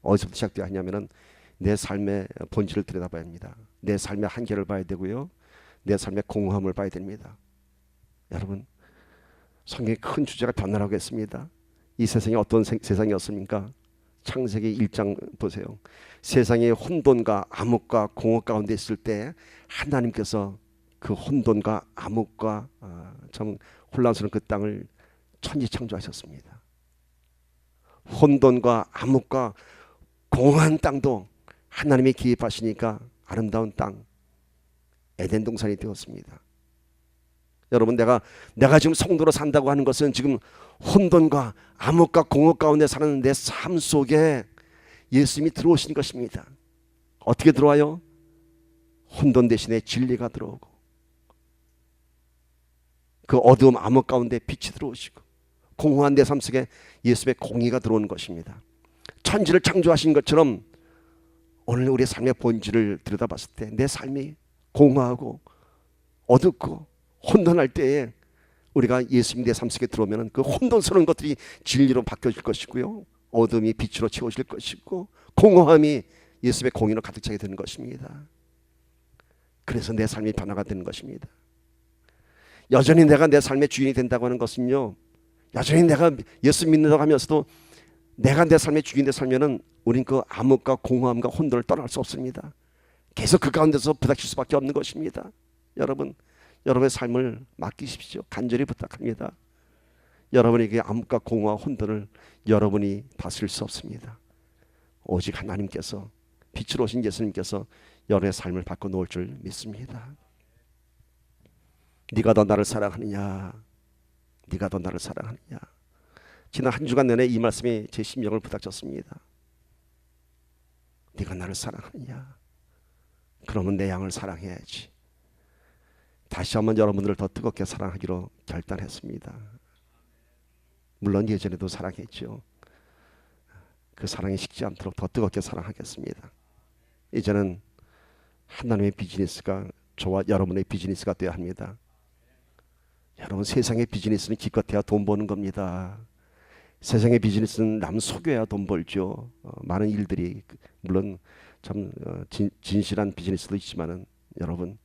어디서부터 시작되어야 하냐면은 내 삶의 본질을 들여다봐야 합니다. 내 삶의 한계를 봐야 되고요. 내 삶의 공허함을 봐야 됩니다. 여러분 성경의 큰 주제가 변화라고 했습니다. 이 세상이 어떤 세상이었습니까? 창세기 1장 보세요. 세상의 혼돈과 암흑과 공허 가운데 있을 때 하나님께서 그 혼돈과 암흑과 참 혼란스러운 그 땅을 천지 창조하셨습니다. 혼돈과 암흑과 공허한 땅도 하나님이 기입하시니까 아름다운 땅 에덴 동산이 되었습니다. 여러분, 내가 지금 성도로 산다고 하는 것은 지금 혼돈과 암흑과 공허 가운데 사는 내 삶 속에 예수님이 들어오신 것입니다. 어떻게 들어와요? 혼돈 대신에 진리가 들어오고 그 어두움 암흑 가운데 빛이 들어오시고 공허한 내 삶 속에 예수의 공의가 들어오는 것입니다. 천지를 창조하신 것처럼 오늘 우리의 삶의 본질을 들여다봤을 때 내 삶이 공허하고 어둡고 혼돈할 때에 우리가 예수님 내 삶 속에 들어오면 그 혼돈스러운 것들이 진리로 바뀌어질 것이고요, 어둠이 빛으로 채워질 것이고 공허함이 예수의 공의로 가득 차게 되는 것입니다. 그래서 내 삶이 변화가 되는 것입니다. 여전히 내가 내 삶의 주인이 된다고 하는 것은요, 여전히 내가 예수 믿는다고 하면서도 내가 내 삶의 주인이 살면은 우린 그 암흑과 공허함과 혼돈을 떠날 수 없습니다. 계속 그 가운데서 부닥칠 수밖에 없는 것입니다. 여러분, 여러분의 삶을 맡기십시오. 간절히 부탁합니다. 여러분에게 암흑과 공허와 혼돈을 여러분이 다스릴 수 없습니다. 오직 하나님께서, 빛으로 오신 예수님께서 여러분의 삶을 바꿔놓을 줄 믿습니다. 네가 더 나를 사랑하느냐, 네가 더 나를 사랑하느냐. 지난 한 주간 내내 이 말씀이 제 심령을 부닥쳤습니다. 네가 나를 사랑하느냐, 그러면 내 양을 사랑해야지. 다시 한번 여러분들을 더 뜨겁게 사랑하기로 결단했습니다. 물론 예전에도 사랑했죠. 그 사랑이 식지 않도록 더 뜨겁게 사랑하겠습니다. 이제는 하나님의 비즈니스가 저와 여러분의 비즈니스가 되어야 합니다. 여러분, 세상의 비즈니스는 기껏해야 돈 버는 겁니다. 세상의 비즈니스는 남 속여야 돈 벌죠. 많은 일들이, 물론 참 진실한 비즈니스도 있지만은, 여러분,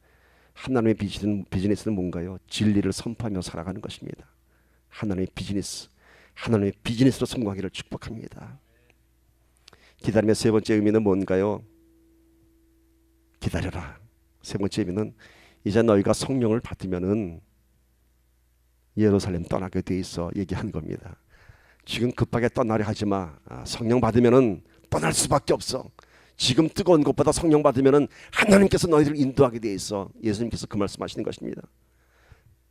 하나님의 비즈니스는 뭔가요? 진리를 선포하며 살아가는 것입니다. 하나님의 비즈니스로 성공하기를 축복합니다. 기다림의 세 번째 의미는 뭔가요? 기다려라. 세 번째 의미는 이제 너희가 성령을 받으면은 예루살렘 떠나게 돼 있어 얘기한 겁니다. 지금 급하게 떠나려 하지 마. 성령 받으면은 떠날 수밖에 없어. 지금 뜨거운 것보다 성령 받으면은 하나님께서 너희들을 인도하게 돼 있어. 예수님께서 그 말씀하시는 것입니다.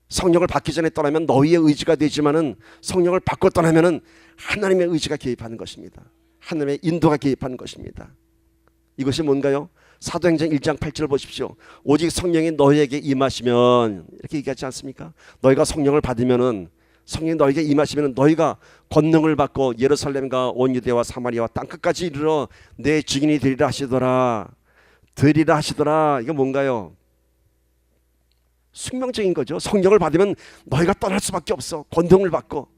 성령을 받기 전에 떠나면 너희의 의지가 되지만은 성령을 받고 떠나면은 하나님의 의지가 개입하는 것입니다. 하나님의 인도가 개입하는 것입니다. 이것이 뭔가요? 사도행전 1장 8절 보십시오. 오직 성령이 너희에게 임하시면, 이렇게 얘기하지 않습니까? 너희가 성령을 받으면은, 성령이 너희에게 임하시면 너희가 권능을 받고 예루살렘과 온 유대와 사마리아와 땅끝까지 이르러 내 증인이 되리라 하시더라. 되리라 하시더라. 이게 뭔가요? 숙명적인 거죠. 성령을 받으면 너희가 떠날 수밖에 없어. 권능을 받고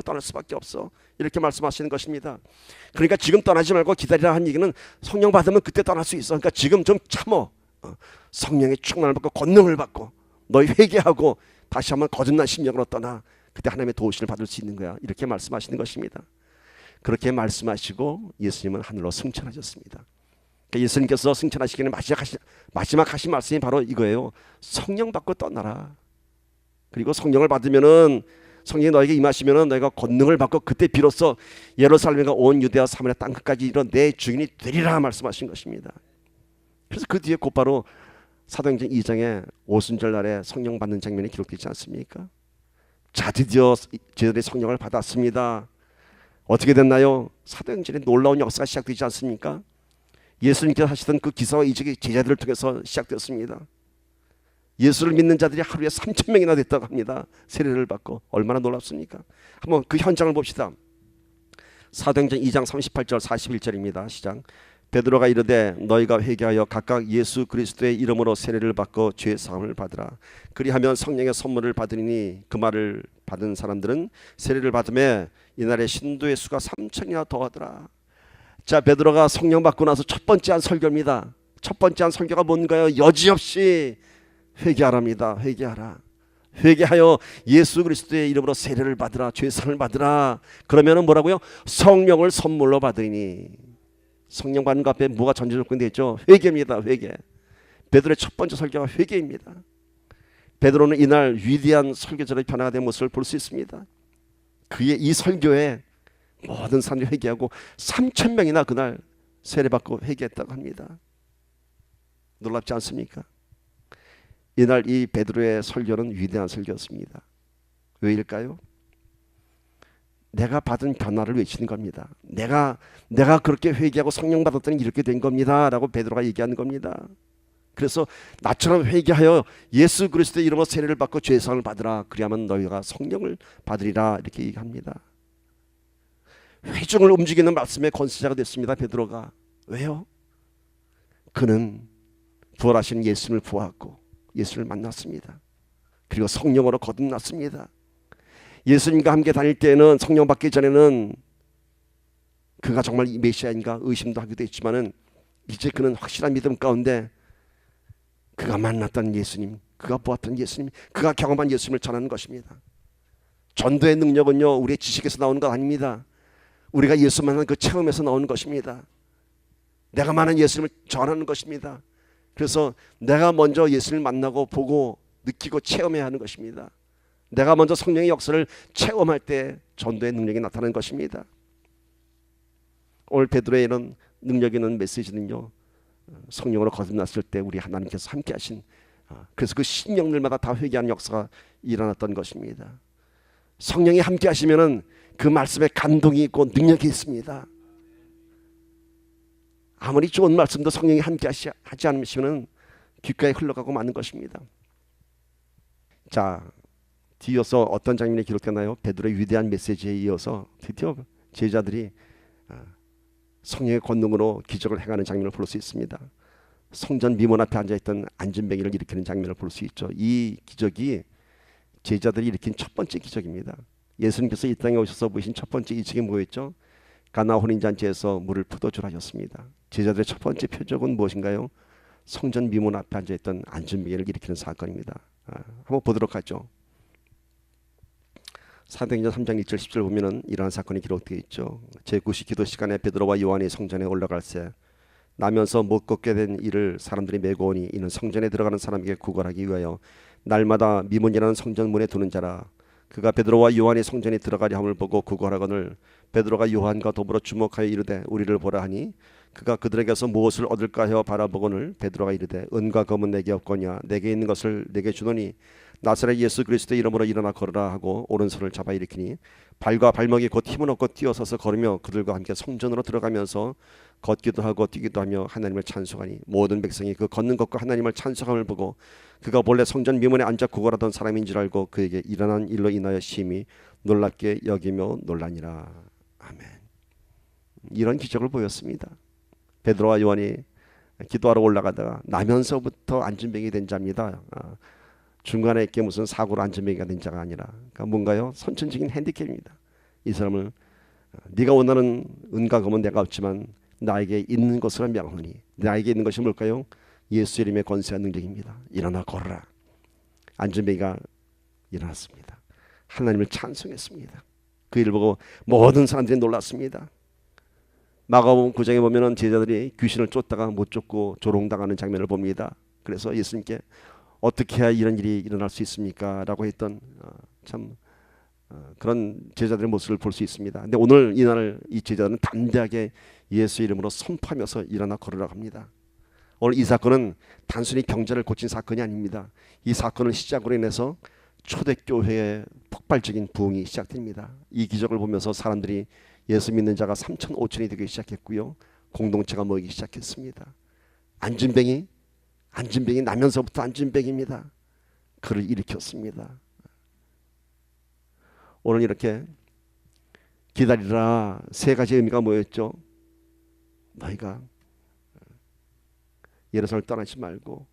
떠날 수밖에 없어. 이렇게 말씀하시는 것입니다. 그러니까 지금 떠나지 말고 기다리라 한 얘기는 성령 받으면 그때 떠날 수 있어. 그러니까 지금 좀 참어. 성령의 충만을 받고 권능을 받고 너희 회개하고 다시 한번 거듭난 심령으로 떠나. 그때 하나님의 도우심을 받을 수 있는 거야. 이렇게 말씀하시는 것입니다. 그렇게 말씀하시고 예수님은 하늘로 승천하셨습니다. 그러니까 예수님께서 승천하시기는 마지막 하신 말씀이 바로 이거예요. 성령 받고 떠나라. 그리고 성령을 받으면은, 성령이 너에게 임하시면은 너희가 권능을 받고 그때 비로소 예루살렘과 온 유대와 사마리아 땅끝까지 이르러 내 주인이 되리라 말씀하신 것입니다. 그래서 그 뒤에 곧바로 사도행전 2장에 오순절 날에 성령 받는 장면이 기록되지 않습니까? 자, 드디어 저희들이 성령을 받았습니다. 어떻게 됐나요? 사도행전에 놀라운 역사가 시작되지 않습니까? 예수님께서 하시던 그 기사와 이적이 제자들을 통해서 시작되었습니다. 예수를 믿는 자들이 하루에 3,000명이나 됐다고 합니다. 세례를 받고. 얼마나 놀랍습니까? 한번 그 현장을 봅시다. 사도행전 2장 38절 41절입니다. 시작. 베드로가 이르되 너희가 회개하여 각각 예수 그리스도의 이름으로 세례를 받고 죄 사함을 받으라. 그리하면 성령의 선물을 받으니 그 말을 받은 사람들은 세례를 받음에 이날에 신도의 수가 3,000이나 더하더라. 자, 베드로가 성령 받고 나서 첫 번째 한 설교입니다. 첫 번째 한 설교가 뭔가요? 여지없이 회개하랍니다. 회개하라. 회개하여 예수 그리스도의 이름으로 세례를 받으라. 죄 사함을 받으라. 그러면은 뭐라고요? 성령을 선물로 받으니. 성령 받는 것 앞에 뭐가 전제 조건이 되죠? 회개입니다. 회개. 베드로의 첫 번째 설교가 회개입니다. 베드로는 이날 위대한 설교자의 변화가 된 모습을 볼 수 있습니다. 그의 이 설교에 모든 사람들이 회개하고 3,000명이나 그날 세례받고 회개했다고 합니다. 놀랍지 않습니까? 이날 이 베드로의 설교는 위대한 설교였습니다. 왜일까요? 내가 받은 변화를 외치는 겁니다. 내가 그렇게 회개하고 성령 받았더니 이렇게 된 겁니다 라고 베드로가 얘기하는 겁니다. 그래서 나처럼 회개하여 예수 그리스도의 이름으로 세례를 받고 죄사함을 받으라. 그리하면 너희가 성령을 받으리라. 이렇게 얘기합니다. 회중을 움직이는 말씀의 권세자가 됐습니다. 베드로가. 왜요? 그는 부활하신 예수님을 보았고 예수를 만났습니다. 그리고 성령으로 거듭났습니다. 예수님과 함께 다닐 때는, 성령 받기 전에는 그가 정말 메시아인가 의심도 하기도 했지만은 이제 그는 확실한 믿음 가운데 그가 만났던 예수님, 그가 보았던 예수님, 그가 경험한 예수님을 전하는 것입니다. 전도의 능력은요, 우리의 지식에서 나오는 것 아닙니다. 우리가 예수 만난 그 체험에서 나오는 것입니다. 내가 만난 예수님을 전하는 것입니다. 그래서 내가 먼저 예수님을 만나고 보고 느끼고 체험해야 하는 것입니다. 내가 먼저 성령의 역사를 체험할 때 전도의 능력이 나타나는 것입니다. 오늘 베드로의 이런 능력 있는 메시지는요, 성령으로 거듭났을 때 우리 하나님께서 함께 하신, 그래서 그 신령들마다 다 회개하는 역사가 일어났던 것입니다. 성령이 함께 하시면은 그 말씀에 감동이 있고 능력이 있습니다. 아무리 좋은 말씀도 성령이 함께 하지 않으시면 귓가에 흘러가고 마는 것입니다. 자, 뒤이어서 어떤 장면이 기록되나요? 베드로의 위대한 메시지에 이어서 드디어 제자들이 성령의 권능으로 기적을 행하는 장면을 볼 수 있습니다. 성전 미문 앞에 앉아있던 안진뱅이를 일으키는 장면을 볼 수 있죠. 이 기적이 제자들이 일으킨 첫 번째 기적입니다. 예수님께서 이 땅에 오셔서 보이신 첫 번째 이적이 뭐였죠? 가나 혼인잔치에서 물을 푸도주라 하셨습니다. 제자들의 첫 번째 표적은 무엇인가요? 성전 미문 앞에 앉아있던 안진뱅이를 일으키는 사건입니다. 한번 보도록 하죠. 사도행전 3장 1절 10절 보면은 이러한 사건이 기록되어 있죠. 제9시 기도 시간에 베드로와 요한이 성전에 올라갈새 나면서 못 걷게 된 이를 사람들이 메고 오니 이는 성전에 들어가는 사람에게 구걸하기 위하여 날마다 미문이라는 성전 문에 두는 자라. 그가 베드로와 요한이 성전에 들어가려 함을 보고 구걸하거늘 베드로가 요한과 더불어 주목하여 이르되 우리를 보라 하니 그가 그들에게서 무엇을 얻을까 하여 바라보거늘 베드로가 이르되 은과 금은 내게 없거냐 내게 있는 것을 내게 주노니 나사렛 예수 그리스도의 이름으로 일어나 걸으라 하고 오른손을 잡아 일으키니 발과 발목이 곧 힘을 얻고 뛰어서서 걸으며 그들과 함께 성전으로 들어가면서 걷기도 하고 뛰기도 하며 하나님을 찬송하니 모든 백성이 그 걷는 것과 하나님을 찬송함을 보고 그가 본래 성전 미문에 앉아 구걸하던 사람인 줄 알고 그에게 일어난 일로 인하여 심히 놀랍게 여기며 놀라니라. 아멘. 이런 기적을 보였습니다. 베드로와 요한이 기도하러 올라가다가 나면서부터 안진뱅이 된 자입니다. 중간에 있게 무슨 사고로 안진뱅이가 된 자가 아니라, 그러니까 뭔가요? 선천적인 핸디캡입니다. 이 사람을 네가 원하는 은과 금은 내가 없지만 나에게 있는 것으로 명하니, 나에게 있는 것이 뭘까요? 예수 이름의 권세와 능력입니다. 일어나 걸어라. 안진뱅이가 일어났습니다. 하나님을 찬송했습니다. 그 일을 보고 모든 사람들이 놀랐습니다. 마가복음 9장에 보면은 제자들이 귀신을 쫓다가 못 쫓고 조롱당하는 장면을 봅니다. 그래서 예수님께 어떻게 해야 이런 일이 일어날 수 있습니까? 라고 했던 그런 제자들의 모습을 볼 수 있습니다. 근데 오늘 이날 이 제자들은 담대하게 예수 이름으로 선포하면서 일어나 걸으라고 합니다. 오늘 이 사건은 단순히 경제를 고친 사건이 아닙니다. 이 사건을 시작으로 인해서 초대교회의 폭발적인 부흥이 시작됩니다. 이 기적을 보면서 사람들이 예수 믿는 자가 3천 5천이 되기 시작했고요. 공동체가 모이기 시작했습니다. 안진뱅이 나면서부터 안진뱅이입니다. 그를 일으켰습니다. 오늘 이렇게 기다리라 세 가지 의미가 뭐였죠? 너희가 예루살렘을 떠나지 말고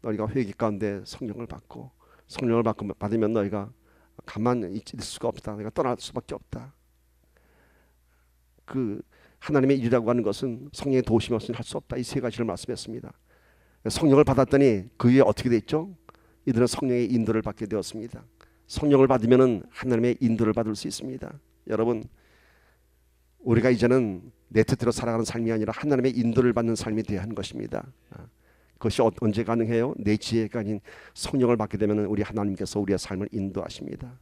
너희가 회개 가운데 성령을 받고 성령을 받으면 너희가 가만히 있을 수가 없다. 너희가 떠날 수밖에 없다. 그 하나님의 일이라고 하는 것은 성령의 도우심 없이는 할 수 없다. 이 세 가지를 말씀했습니다. 성령을 받았더니 그 위에 어떻게 됐죠? 이들은 성령의 인도를 받게 되었습니다. 성령을 받으면 하나님의 인도를 받을 수 있습니다. 여러분, 우리가 이제는 내 뜻대로 살아가는 삶이 아니라 하나님의 인도를 받는 삶이 되어야 하는 것입니다. 그것이 언제 가능해요? 내 지혜가 아닌 성령을 받게 되면 우리 하나님께서 우리의 삶을 인도하십니다.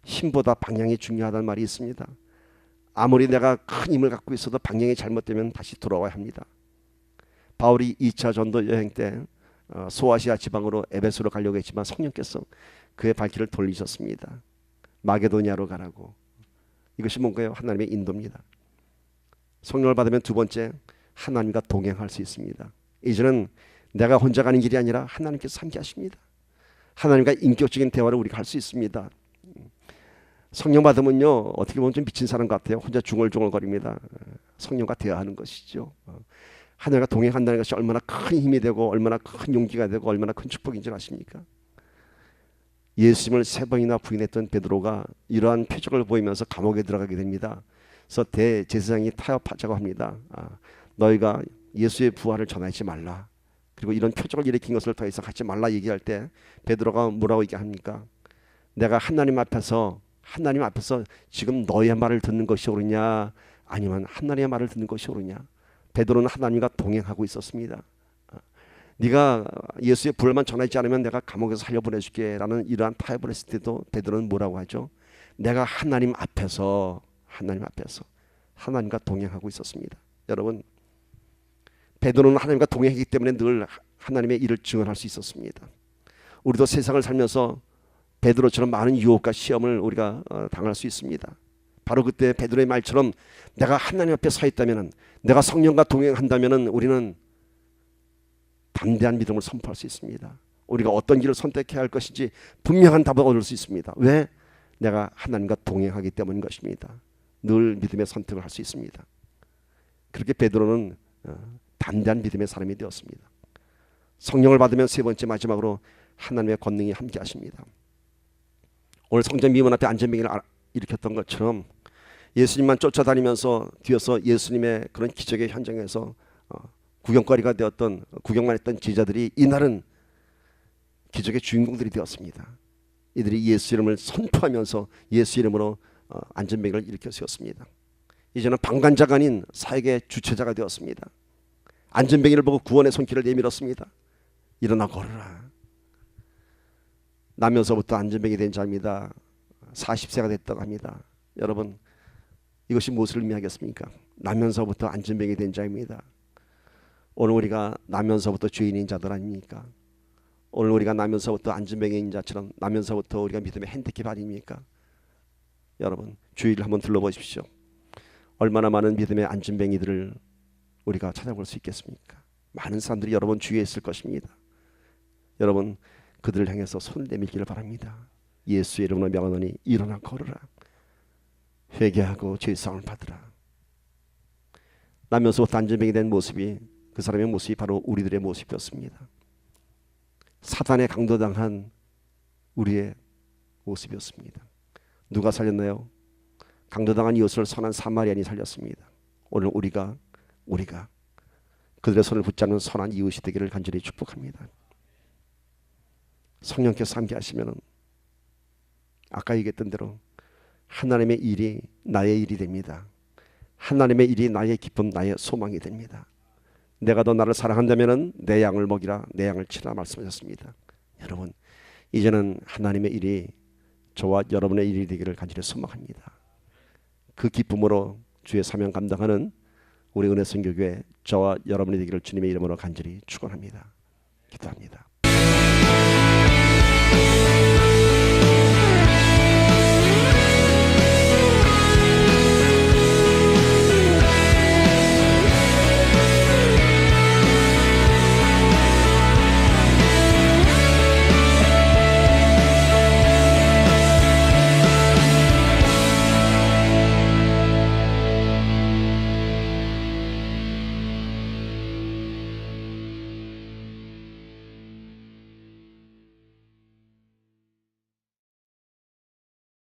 힘보다 방향이 중요하다는 말이 있습니다. 아무리 내가 큰 힘을 갖고 있어도 방향이 잘못되면 다시 돌아와야 합니다. 바울이 2차 전도 여행 때 소아시아 지방으로 에베소로 가려고 했지만 성령께서 그의 발길을 돌리셨습니다. 마게도니아로 가라고. 이것이 뭔가요? 하나님의 인도입니다. 성령을 받으면 두 번째, 하나님과 동행할 수 있습니다. 이제는 내가 혼자 가는 길이 아니라 하나님께서 함께 하십니다. 하나님과 인격적인 대화를 우리가 할 수 있습니다. 성령 받으면요, 어떻게 보면 좀 미친 사람 같아요. 혼자 중얼중얼거립니다. 성령과 대화하는 것이죠. 하나님과 동행한다는 것이 얼마나 큰 힘이 되고 얼마나 큰 용기가 되고 얼마나 큰 축복인지 아십니까? 예수님을 3번이나 부인했던 베드로가 이러한 표적을 보이면서 감옥에 들어가게 됩니다. 그래서 대제사장이 타협하자고 합니다. 너희가 예수의 부활을 전하지 말라. 그리고 이런 표적을 일으킨 것을 더 이상 하지 말라 얘기할 때 베드로가 뭐라고 얘기합니까? 내가 하나님 앞에서 지금 너의 말을 듣는 것이 옳으냐 아니면 하나님의 말을 듣는 것이 옳으냐. 베드로는 하나님과 동행하고 있었습니다. 네가 예수의 부활만 전하지 않으면 내가 감옥에서 살려보내줄게 라는 이러한 타협을 했을 때도 베드로는 뭐라고 하죠? 내가 하나님 앞에서 하나님과 동행하고 있었습니다. 여러분, 베드로는 하나님과 동행하기 때문에 늘 하나님의 일을 증언할 수 있었습니다. 우리도 세상을 살면서 베드로처럼 많은 유혹과 시험을 우리가 당할 수 있습니다. 바로 그때 베드로의 말처럼 내가 하나님 앞에 서 있다면, 내가 성령과 동행한다면 우리는 담대한 믿음을 선포할 수 있습니다. 우리가 어떤 길을 선택해야 할 것인지 분명한 답을 얻을 수 있습니다. 왜? 내가 하나님과 동행하기 때문인 것입니다. 늘 믿음의 선택을 할 수 있습니다. 그렇게 베드로는 담대한 믿음의 사람이 되었습니다. 성령을 받으면 세 번째 마지막으로 하나님의 권능이 함께 하십니다. 오늘 성전 미문 앞에 안전병을 일으켰던 것처럼 예수님만 쫓아다니면서 뒤에서 예수님의 그런 기적의 현장에서 구경거리가 되었던, 구경만 했던 제자들이 이날은 기적의 주인공들이 되었습니다. 이들이 예수 이름을 선포하면서 예수 이름으로 안전병을 일으켜 세웠습니다. 이제는 방관자가 아닌 사역의 주체자가 되었습니다. 안전병이를 보고 구원의 손길을 내밀었습니다. 일어나 걸어라. 나면서부터 안전병이 된 자입니다. 40세가 됐다고 합니다. 여러분, 이것이 무엇을 의미하겠습니까? 나면서부터 안전병이 된 자입니다. 오늘 우리가 나면서부터 죄인인 자들 아닙니까? 오늘 우리가 나면서부터 안전병인 자처럼 나면서부터 우리가 믿음의 핸디캡 아닙니까? 여러분, 주위를 한번 둘러보십시오. 얼마나 많은 믿음의 안전병이들을 우리가 찾아볼 수 있겠습니까? 많은 사람들이 여러분 주위에 있을 것입니다. 여러분, 그들을 향해서 손을 내밀기를 바랍니다. 예수의 이름으로 명하노니 일어나 걸으라. 회개하고 죄사함을 받으라. 나면서부터 안전병이 된 모습이, 그 사람의 모습이 바로 우리들의 모습이었습니다. 사단에 강도당한 우리의 모습이었습니다. 누가 살렸나요? 강도당한 이웃을 선한 사마리아인이 살렸습니다. 오늘 우리가 그들의 손을 붙잡는 선한 이웃이 되기를 간절히 축복합니다. 성령께서 함께 하시면 아까 얘기했던 대로 하나님의 일이 나의 일이 됩니다. 하나님의 일이 나의 기쁨, 나의 소망이 됩니다. 내가 너 나를 사랑한다면 내 양을 먹이라, 내 양을 치라 말씀하셨습니다. 여러분, 이제는 하나님의 일이 저와 여러분의 일이 되기를 간절히 소망합니다. 그 기쁨으로 주의 사명 감당하는 우리 은혜선교교회 저와 여러분이 되기를 주님의 이름으로 간절히 축원합니다. 기도합니다.